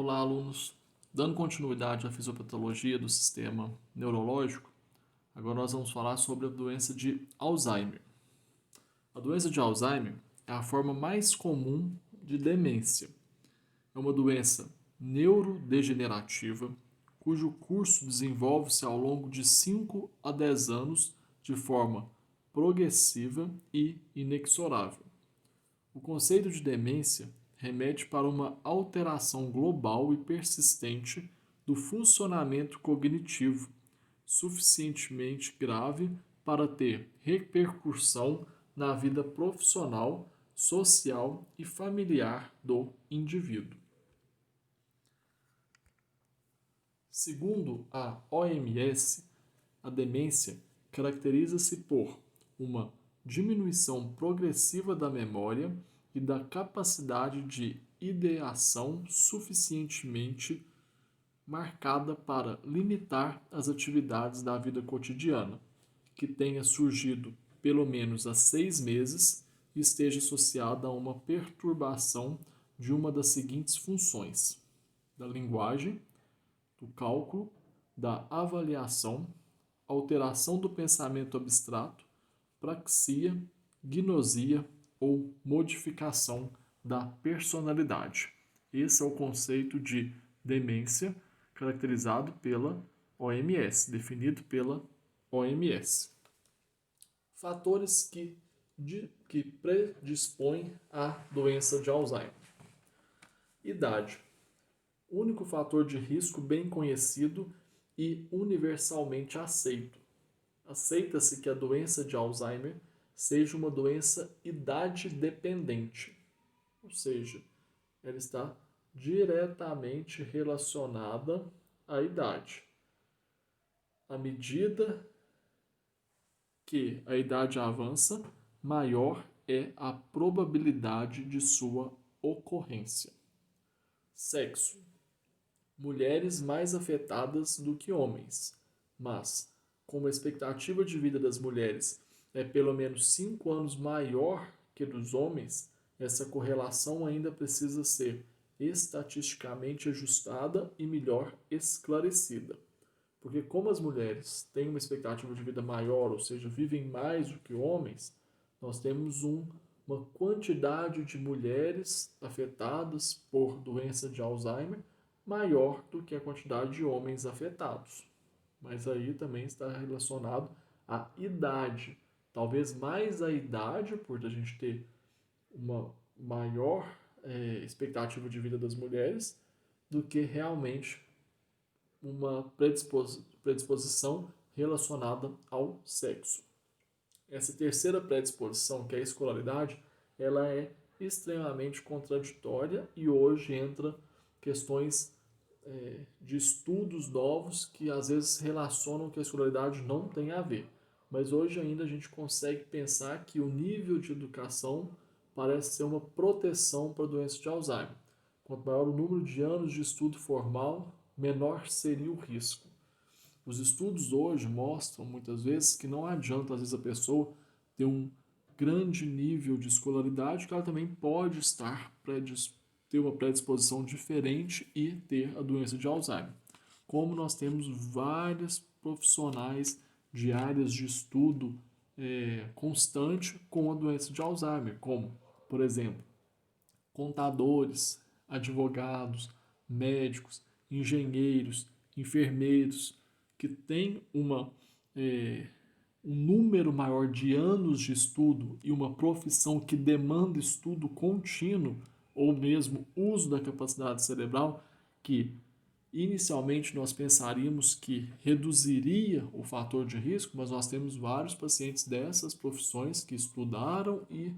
Olá, alunos. Dando continuidade à fisiopatologia do sistema neurológico, agora nós vamos falar sobre a doença de Alzheimer. A doença de Alzheimer é a forma mais comum de demência. É uma doença neurodegenerativa, cujo curso desenvolve-se ao longo de 5 a 10 anos de forma progressiva e inexorável. O conceito de demência remete para uma alteração global e persistente do funcionamento cognitivo, suficientemente grave para ter repercussão na vida profissional, social e familiar do indivíduo. Segundo a OMS, a demência caracteriza-se por uma diminuição progressiva da memória e da capacidade de ideação suficientemente marcada para limitar as atividades da vida cotidiana, que tenha surgido pelo menos há 6 meses e esteja associada a uma perturbação de uma das seguintes funções: da linguagem, do cálculo, da avaliação, alteração do pensamento abstrato, praxia, gnosia ou modificação da personalidade. Esse é o conceito de demência caracterizado pela OMS, definido pela OMS. Fatores que predispõem à doença de Alzheimer. Idade. Único fator de risco bem conhecido e universalmente aceito. Aceita-se que a doença de Alzheimer seja uma doença idade dependente, ou seja, ela está diretamente relacionada à idade. À medida que a idade avança, maior é a probabilidade de sua ocorrência. Sexo. Mulheres mais afetadas do que homens, mas como a expectativa de vida das mulheres é pelo menos 5 anos maior que dos homens, essa correlação ainda precisa ser estatisticamente ajustada e melhor esclarecida. Porque como as mulheres têm uma expectativa de vida maior, ou seja, vivem mais do que homens, nós temos uma quantidade de mulheres afetadas por doença de Alzheimer maior do que a quantidade de homens afetados. Mas aí também está relacionado à idade. Talvez mais a idade, por a gente ter uma maior expectativa de vida das mulheres, do que realmente uma predisposição relacionada ao sexo. Essa terceira predisposição, que é a escolaridade, ela é extremamente contraditória e hoje entra questões de estudos novos que às vezes relacionam que a escolaridade não tem a ver. Mas hoje ainda a gente consegue pensar que o nível de educação parece ser uma proteção para a doença de Alzheimer. Quanto maior o número de anos de estudo formal, menor seria o risco. Os estudos hoje mostram muitas vezes que não adianta às vezes a pessoa ter um grande nível de escolaridade, que ela também pode ter uma predisposição diferente e ter a doença de Alzheimer. Como nós temos vários profissionais de áreas de estudo constante com a doença de Alzheimer, como, por exemplo, contadores, advogados, médicos, engenheiros, enfermeiros, que têm um número maior de anos de estudo e uma profissão que demanda estudo contínuo, ou mesmo uso da capacidade cerebral, que inicialmente nós pensaríamos que reduziria o fator de risco, mas nós temos vários pacientes dessas profissões que estudaram e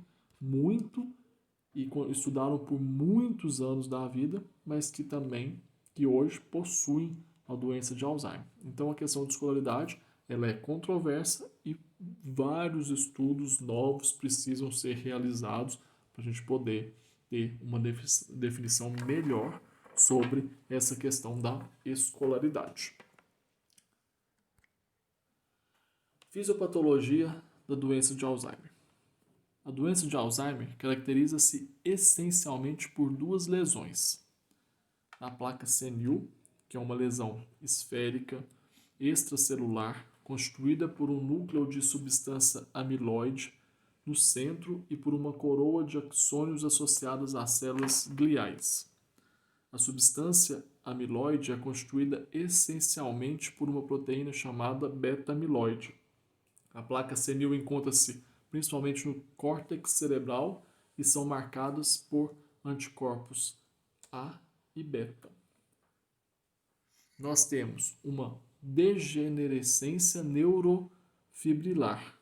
estudaram por muitos anos da vida, mas que hoje possuem a doença de Alzheimer. Então a questão de escolaridade ela é controversa e vários estudos novos precisam ser realizados para a gente poder ter uma definição melhor sobre essa questão da escolaridade. Fisiopatologia da doença de Alzheimer. A doença de Alzheimer caracteriza-se essencialmente por duas lesões. a placa senil, que é uma lesão esférica extracelular constituída por um núcleo de substância amiloide no centro e por uma coroa de axônios associados às células gliais. A substância amiloide é constituída essencialmente por uma proteína chamada beta-amiloide. A placa senil encontra-se principalmente no córtex cerebral e são marcadas por anticorpos A e beta. Nós temos uma degenerescência neurofibrilar.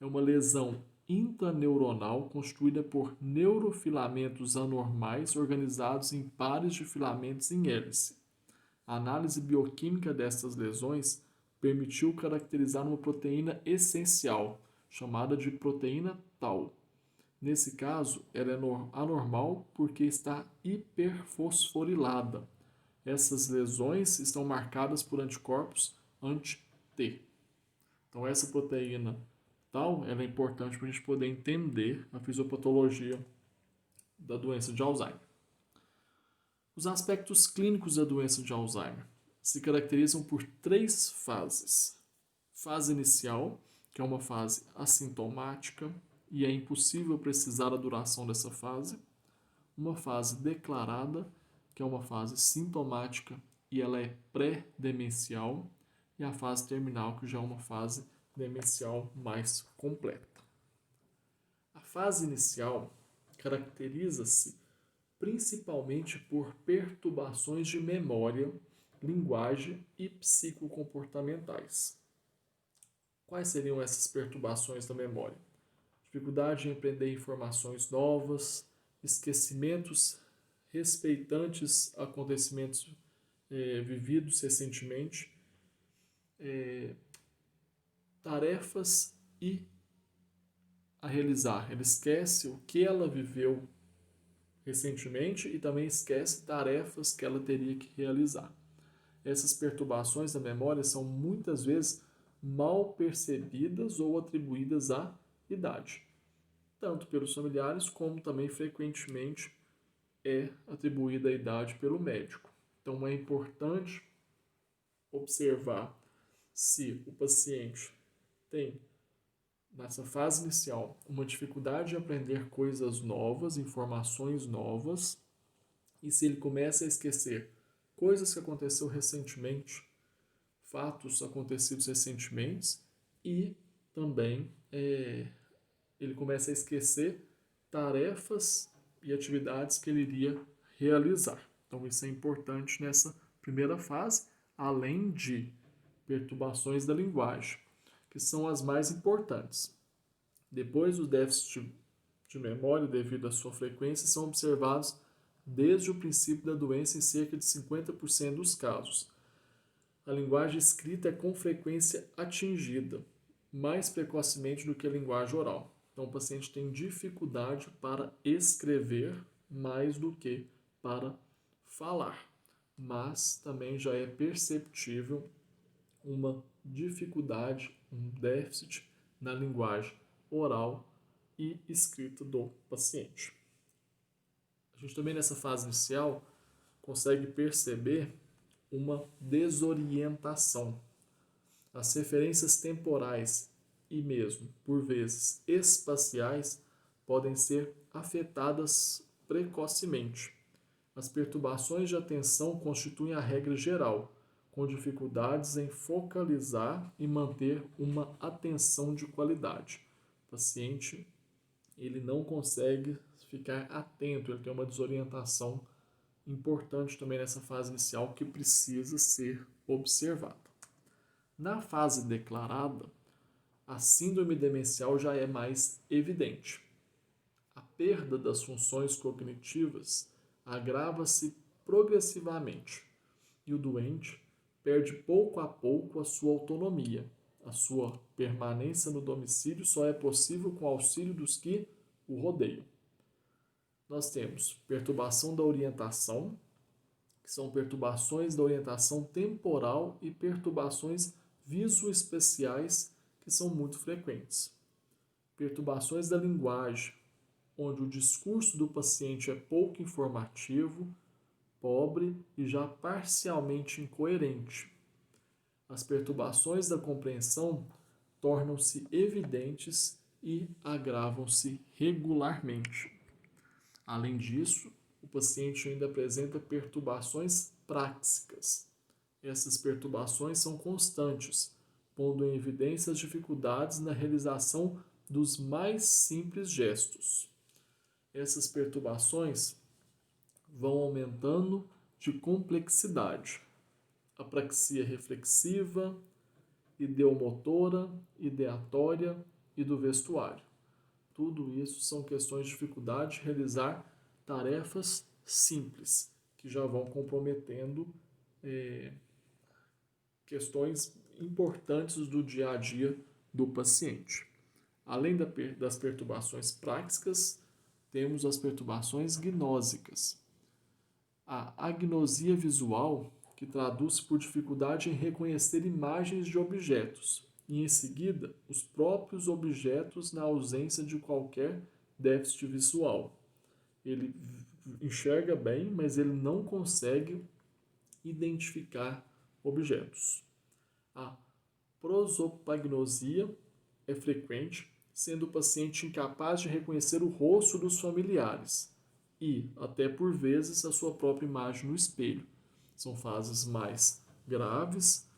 É uma lesão intraneuronal constituída por neurofilamentos anormais organizados em pares de filamentos em hélice. A análise bioquímica destas lesões permitiu caracterizar uma proteína essencial, chamada de proteína tau. Nesse caso, ela é anormal porque está hiperfosforilada. Essas lesões estão marcadas por anticorpos anti-T. Então, essa proteína tau ela é importante para a gente poder entender a fisiopatologia da doença de Alzheimer. Os aspectos clínicos da doença de Alzheimer se caracterizam por 3 fases. Fase inicial, que é uma fase assintomática e é impossível precisar a duração dessa fase. Uma fase declarada, que é uma fase sintomática e ela é pré-demencial. E a fase terminal, que já é uma fase demencial mais completa. A fase inicial caracteriza-se principalmente por perturbações de memória, linguagem e psicocomportamentais. Quais seriam essas perturbações da memória? Dificuldade em aprender informações novas, esquecimentos respeitantes a acontecimentos vividos recentemente, tarefas a realizar. Ela esquece o que ela viveu recentemente e também esquece tarefas que ela teria que realizar. Essas perturbações da memória são muitas vezes mal percebidas ou atribuídas à idade, tanto pelos familiares como também frequentemente é atribuída à idade pelo médico. Então é importante observar se o paciente tem, nessa fase inicial, uma dificuldade de aprender coisas novas, informações novas, e se ele começa a esquecer coisas que aconteceu recentemente, fatos acontecidos recentemente, e também ele começa a esquecer tarefas e atividades que ele iria realizar. Então isso é importante nessa primeira fase, além de perturbações da linguagem, que são as mais importantes. Depois, os déficits de memória, devido à sua frequência, são observados desde o princípio da doença em cerca de 50% dos casos. A linguagem escrita é com frequência atingida, mais precocemente do que a linguagem oral. Então, o paciente tem dificuldade para escrever mais do que para falar, mas também já é perceptível uma dificuldade, um déficit na linguagem oral e escrita do paciente. A gente também nessa fase inicial consegue perceber uma desorientação. As referências temporais e mesmo, por vezes, espaciais podem ser afetadas precocemente. As perturbações de atenção constituem a regra geral, com dificuldades em focalizar e manter uma atenção de qualidade. O paciente ele não consegue ficar atento, ele tem uma desorientação importante também nessa fase inicial que precisa ser observada. Na fase declarada, a síndrome demencial já é mais evidente. A perda das funções cognitivas agrava-se progressivamente e o doente perde pouco a pouco a sua autonomia. A sua permanência no domicílio só é possível com o auxílio dos que o rodeiam. Nós temos perturbação da orientação, que são perturbações da orientação temporal e perturbações visoespeciais, que são muito frequentes. Perturbações da linguagem, onde o discurso do paciente é pouco informativo, pobre e já parcialmente incoerente. As perturbações da compreensão tornam-se evidentes e agravam-se regularmente. Além disso, o paciente ainda apresenta perturbações práxicas. Essas perturbações são constantes, pondo em evidência as dificuldades na realização dos mais simples gestos. Essas perturbações vão aumentando de complexidade. Apraxia reflexiva, ideomotora, ideatória e do vestuário. Tudo isso são questões de dificuldade de realizar tarefas simples, que já vão comprometendo questões importantes do dia a dia do paciente. Além das perturbações práticas, temos as perturbações gnósicas. A agnosia visual, que traduz por dificuldade em reconhecer imagens de objetos, e em seguida os próprios objetos na ausência de qualquer déficit visual. Ele enxerga bem, mas ele não consegue identificar objetos. A prosopagnosia é frequente, sendo o paciente incapaz de reconhecer o rosto dos familiares e, até por vezes, a sua própria imagem no espelho. São fases mais graves,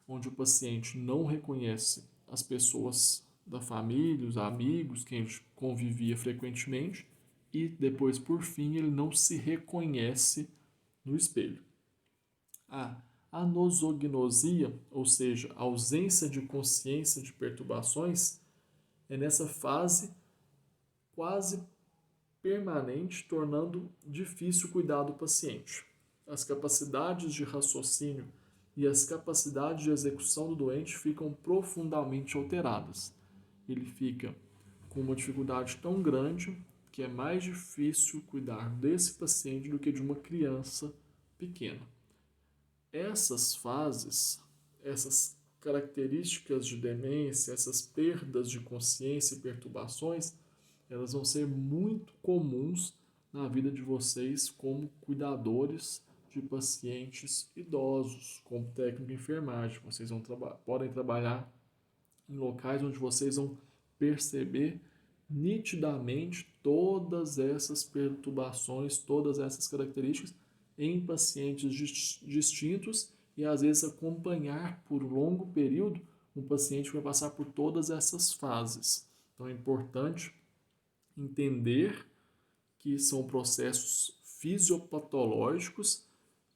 onde o paciente não reconhece as pessoas da família, os amigos, quem ele convivia frequentemente, e depois, por fim, ele não se reconhece no espelho. A anosognosia, ou seja, a ausência de consciência de perturbações, é nessa fase quase permanente, tornando difícil cuidar do paciente. As capacidades de raciocínio e as capacidades de execução do doente ficam profundamente alteradas. Ele fica com uma dificuldade tão grande que é mais difícil cuidar desse paciente do que de uma criança pequena. Essas fases, essas características de demência, essas perdas de consciência e perturbações, elas vão ser muito comuns na vida de vocês como cuidadores de pacientes idosos, como técnico de enfermagem. Vocês podem trabalhar em locais onde vocês vão perceber nitidamente todas essas perturbações, todas essas características em pacientes distintos e às vezes acompanhar por um longo período um paciente que vai passar por todas essas fases. Então é importante entender que são processos fisiopatológicos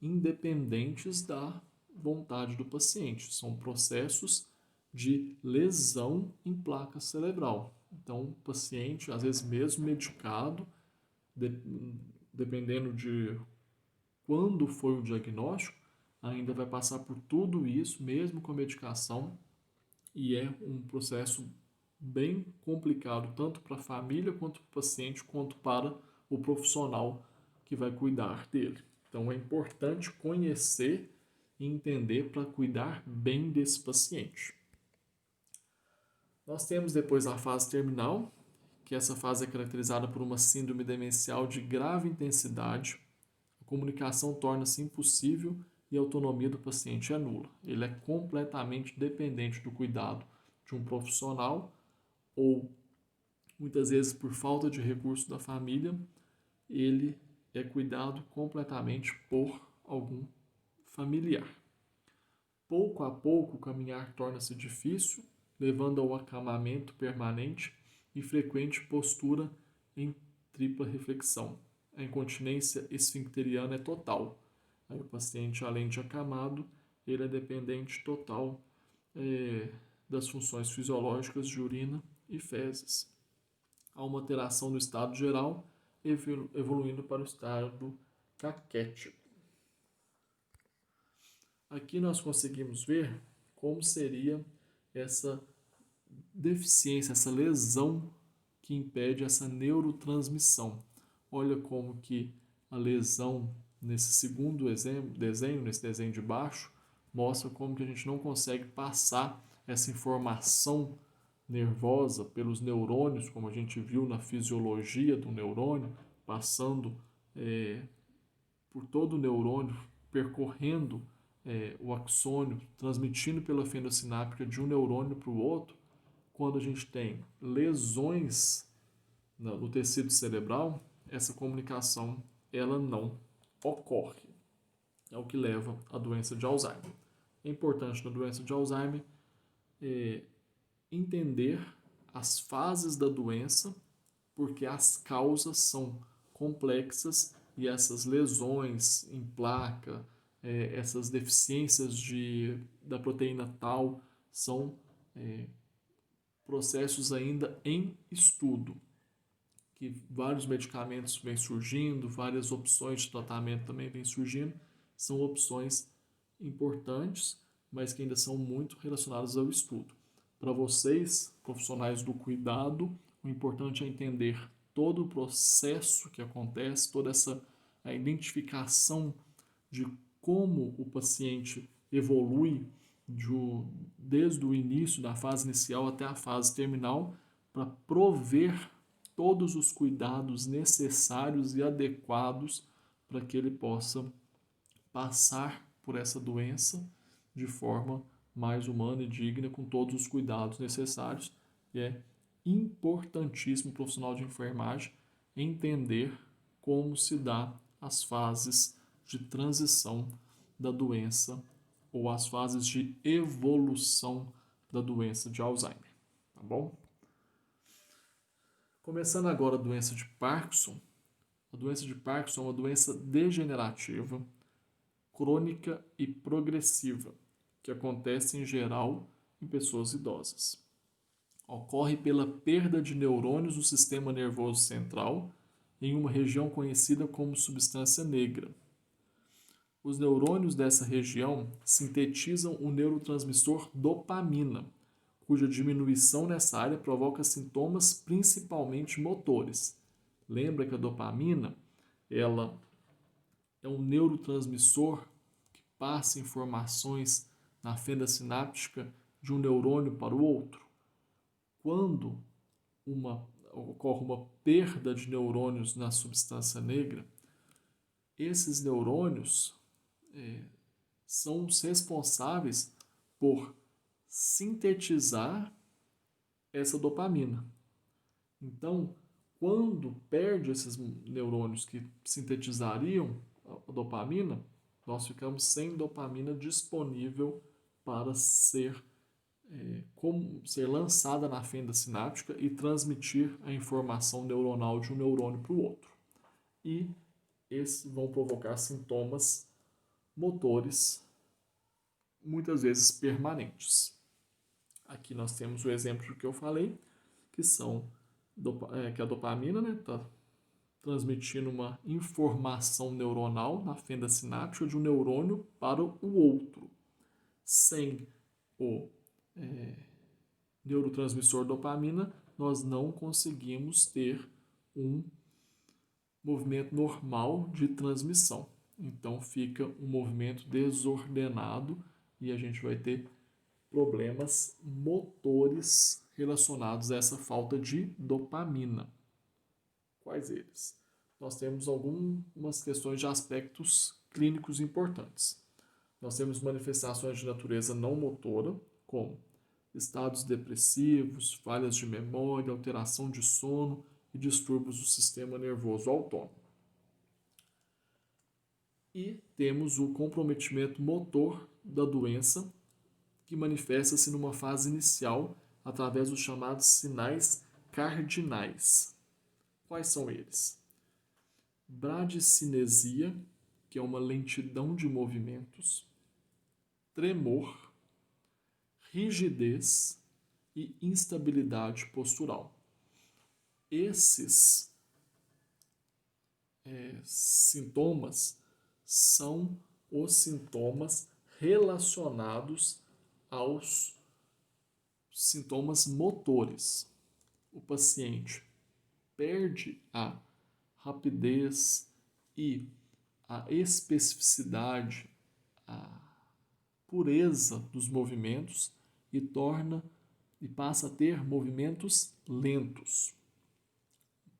independentes da vontade do paciente. São processos de lesão em placa cerebral. Então, o paciente, às vezes mesmo medicado, dependendo de quando foi o diagnóstico, ainda vai passar por tudo isso, mesmo com a medicação, e é um processo bem complicado, tanto para a família, quanto para o paciente, quanto para o profissional que vai cuidar dele. Então é importante conhecer e entender para cuidar bem desse paciente. Nós temos depois a fase terminal, que essa fase é caracterizada por uma síndrome demencial de grave intensidade. A comunicação torna-se impossível e a autonomia do paciente é nula. Ele é completamente dependente do cuidado de um profissional ou, muitas vezes, por falta de recurso da família, ele é cuidado completamente por algum familiar. Pouco a pouco, o caminhar torna-se difícil, levando ao acamamento permanente e frequente postura em tripla reflexão. A incontinência esfincteriana é total. Aí o paciente, além de acamado, ele é dependente total das funções fisiológicas de urina e fezes. Há uma alteração do estado geral, evoluindo para o estado caquético. Aqui nós conseguimos ver como seria essa deficiência, essa lesão que impede essa neurotransmissão. Olha como que a lesão nesse segundo desenho, nesse desenho de baixo, mostra como que a gente não consegue passar essa informação nervosa pelos neurônios, como a gente viu na fisiologia do neurônio, passando por todo o neurônio, percorrendo o axônio, transmitindo pela fenda sináptica de um neurônio para o outro, quando a gente tem lesões no tecido cerebral, essa comunicação ela não ocorre. É o que leva à doença de Alzheimer. É importante na doença de Alzheimer entender as fases da doença, porque as causas são complexas e essas lesões em placa, essas deficiências da proteína tal, são processos ainda em estudo, que vários medicamentos vêm surgindo, várias opções de tratamento também vêm surgindo, são opções importantes, mas que ainda são muito relacionadas ao estudo. Para vocês, profissionais do cuidado, o importante é entender todo o processo que acontece, toda essa a identificação de como o paciente evolui desde o início da fase inicial até a fase terminal, para prover todos os cuidados necessários e adequados para que ele possa passar por essa doença de forma mais humana e digna, com todos os cuidados necessários. E é importantíssimo o profissional de enfermagem entender como se dá as fases de transição da doença ou as fases de evolução da doença de Alzheimer, tá bom? Começando agora a doença de Parkinson. A doença de Parkinson é uma doença degenerativa, crônica e progressiva, que acontece em geral em pessoas idosas. Ocorre pela perda de neurônios do sistema nervoso central em uma região conhecida como substância negra. Os neurônios dessa região sintetizam o neurotransmissor dopamina, cuja diminuição nessa área provoca sintomas principalmente motores. Lembra que a dopamina, ela é um neurotransmissor que passa informações na fenda sináptica de um neurônio para o outro. Quando ocorre uma perda de neurônios na substância negra, esses neurônios são os responsáveis por sintetizar essa dopamina. Então, quando perde esses neurônios que sintetizariam a dopamina, nós ficamos sem dopamina disponível para ser lançada na fenda sináptica e transmitir a informação neuronal de um neurônio para o outro. E esses vão provocar sintomas motores, muitas vezes permanentes. Aqui nós temos o exemplo do que eu falei, que que a dopamina está transmitindo uma informação neuronal na fenda sináptica de um neurônio para o outro. Sem o neurotransmissor dopamina, nós não conseguimos ter um movimento normal de transmissão. Então fica um movimento desordenado e a gente vai ter problemas motores relacionados a essa falta de dopamina. Quais eles? Nós temos algumas questões de aspectos clínicos importantes. Nós temos manifestações de natureza não motora, como estados depressivos, falhas de memória, alteração de sono e distúrbios do sistema nervoso autônomo. E temos o comprometimento motor da doença, que manifesta-se numa fase inicial através dos chamados sinais cardinais. Quais são eles? Bradicinesia, que é uma lentidão de movimentos, tremor, rigidez e instabilidade postural. Esses sintomas são os sintomas relacionados aos sintomas motores. O paciente perde a rapidez e a especificidade, a pureza dos movimentos e passa a ter movimentos lentos.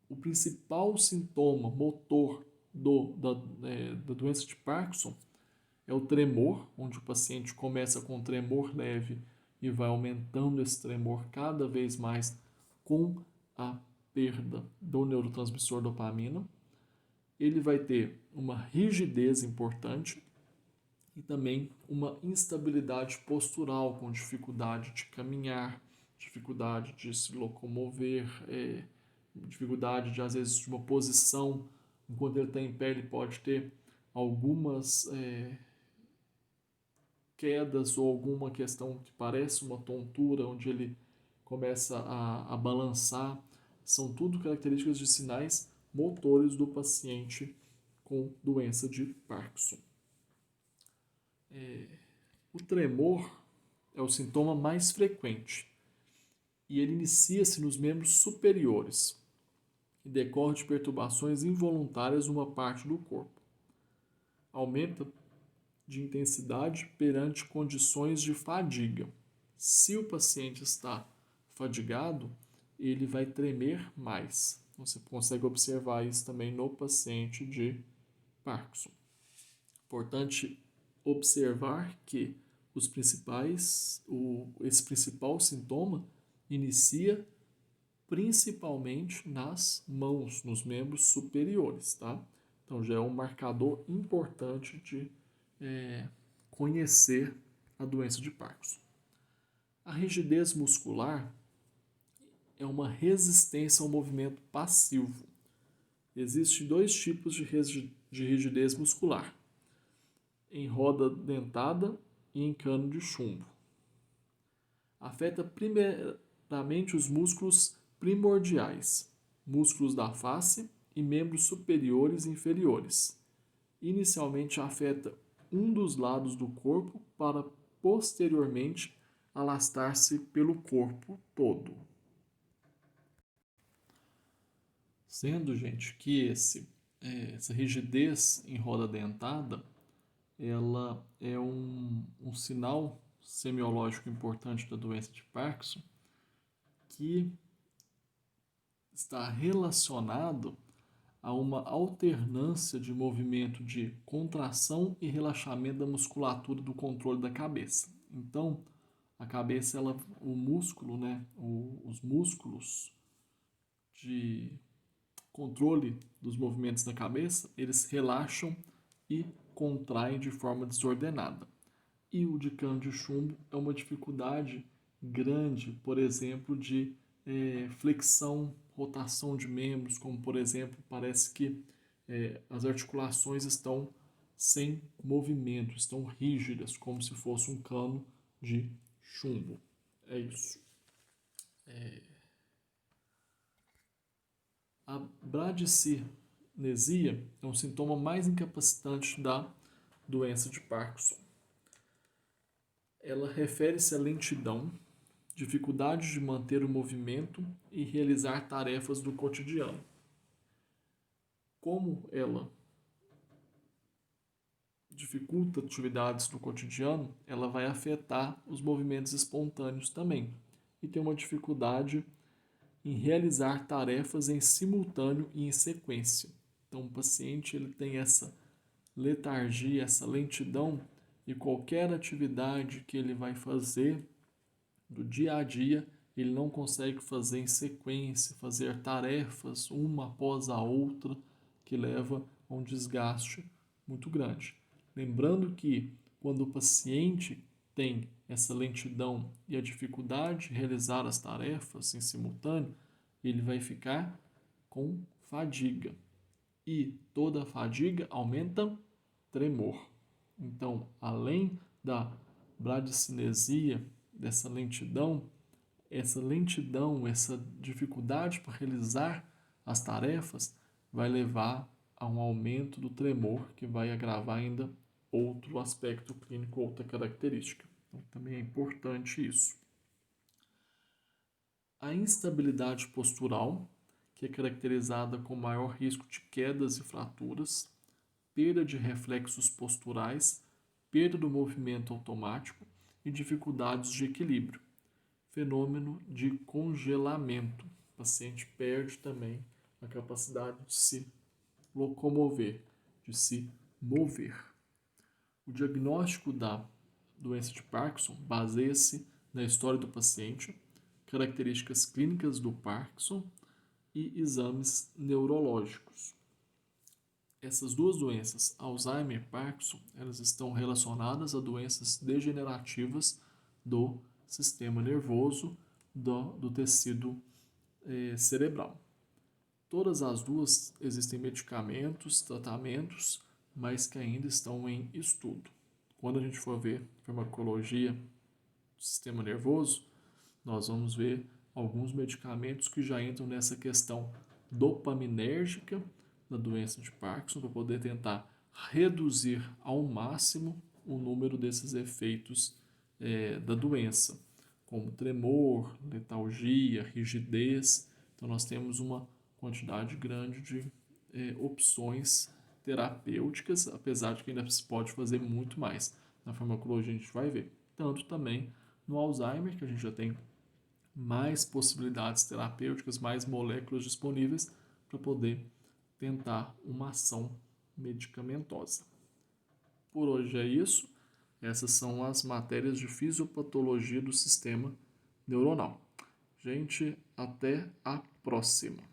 O principal sintoma motor da doença de Parkinson é o tremor, onde o paciente começa com tremor leve e vai aumentando esse tremor cada vez mais com a perda do neurotransmissor dopamina. Ele vai ter uma rigidez importante e também uma instabilidade postural, com dificuldade de caminhar, dificuldade de se locomover, dificuldade de, às vezes, de uma posição. Enquanto ele está em pé, ele pode ter algumas quedas ou alguma questão que parece uma tontura, onde ele começa a balançar. São tudo características de sinais motores do paciente com doença de Parkinson. O tremor é o sintoma mais frequente e ele inicia-se nos membros superiores e decorre de perturbações involuntárias numa parte do corpo. Aumenta de intensidade perante condições de fadiga. Se o paciente está fadigado, ele vai tremer mais. Você consegue observar isso também no paciente de Parkinson. Importante observar que esse principal sintoma inicia principalmente nas mãos, nos membros superiores, tá? Então já é um marcador importante de conhecer a doença de Parkinson. A rigidez muscular é uma resistência ao movimento passivo. Existem dois tipos de rigidez muscular: em roda dentada e em cano de chumbo. Afeta primeiramente os músculos primordiais, músculos da face e membros superiores e inferiores. Inicialmente afeta um dos lados do corpo para posteriormente alastrar-se pelo corpo todo. Sendo, gente, que essa rigidez em roda dentada ela é um sinal semiológico importante da doença de Parkinson que está relacionado a uma alternância de movimento de contração e relaxamento da musculatura do controle da cabeça. Então, a cabeça, o músculo, os músculos de controle dos movimentos da cabeça, eles relaxam e contraem de forma desordenada. E o de cano de chumbo é uma dificuldade grande, por exemplo, de flexão, rotação de membros, como por exemplo, parece que as articulações estão sem movimento, estão rígidas, como se fosse um cano de chumbo. É isso. A bradicinesia é um sintoma mais incapacitante da doença de Parkinson. Ela refere-se à lentidão, dificuldade de manter o movimento e realizar tarefas do cotidiano. Como ela dificulta atividades do cotidiano, ela vai afetar os movimentos espontâneos também e tem uma dificuldade em realizar tarefas em simultâneo e em sequência. Então, o paciente ele tem essa letargia, essa lentidão, e qualquer atividade que ele vai fazer do dia a dia, ele não consegue fazer em sequência, fazer tarefas uma após a outra, que leva a um desgaste muito grande. Lembrando que quando o paciente tem essa lentidão e a dificuldade de realizar as tarefas em simultâneo, ele vai ficar com fadiga. E toda fadiga aumenta tremor. Então, além da bradicinesia, dessa lentidão, essa dificuldade para realizar as tarefas vai levar a um aumento do tremor, que vai agravar ainda outro aspecto clínico, outra característica. Então, também é importante isso. A instabilidade postural, que é caracterizada com maior risco de quedas e fraturas, perda de reflexos posturais, perda do movimento automático e dificuldades de equilíbrio. Fenômeno de congelamento. O paciente perde também a capacidade de se locomover, de se mover. O diagnóstico da doença de Parkinson baseia-se na história do paciente, características clínicas do Parkinson e exames neurológicos. Essas duas doenças, Alzheimer e Parkinson, elas estão relacionadas a doenças degenerativas do sistema nervoso, do tecido cerebral. Todas as duas existem medicamentos, tratamentos, mas que ainda estão em estudo. Quando a gente for ver farmacologia do sistema nervoso, nós vamos ver alguns medicamentos que já entram nessa questão dopaminérgica da doença de Parkinson, para poder tentar reduzir ao máximo o número desses efeitos da doença, como tremor, letargia, rigidez. Então, nós temos uma quantidade grande de opções terapêuticas, apesar de que ainda se pode fazer muito mais. Na farmacologia a gente vai ver. Tanto também no Alzheimer, que a gente já tem mais possibilidades terapêuticas, mais moléculas disponíveis para poder tentar uma ação medicamentosa. Por hoje é isso. Essas são as matérias de fisiopatologia do sistema neuronal. Gente, até a próxima.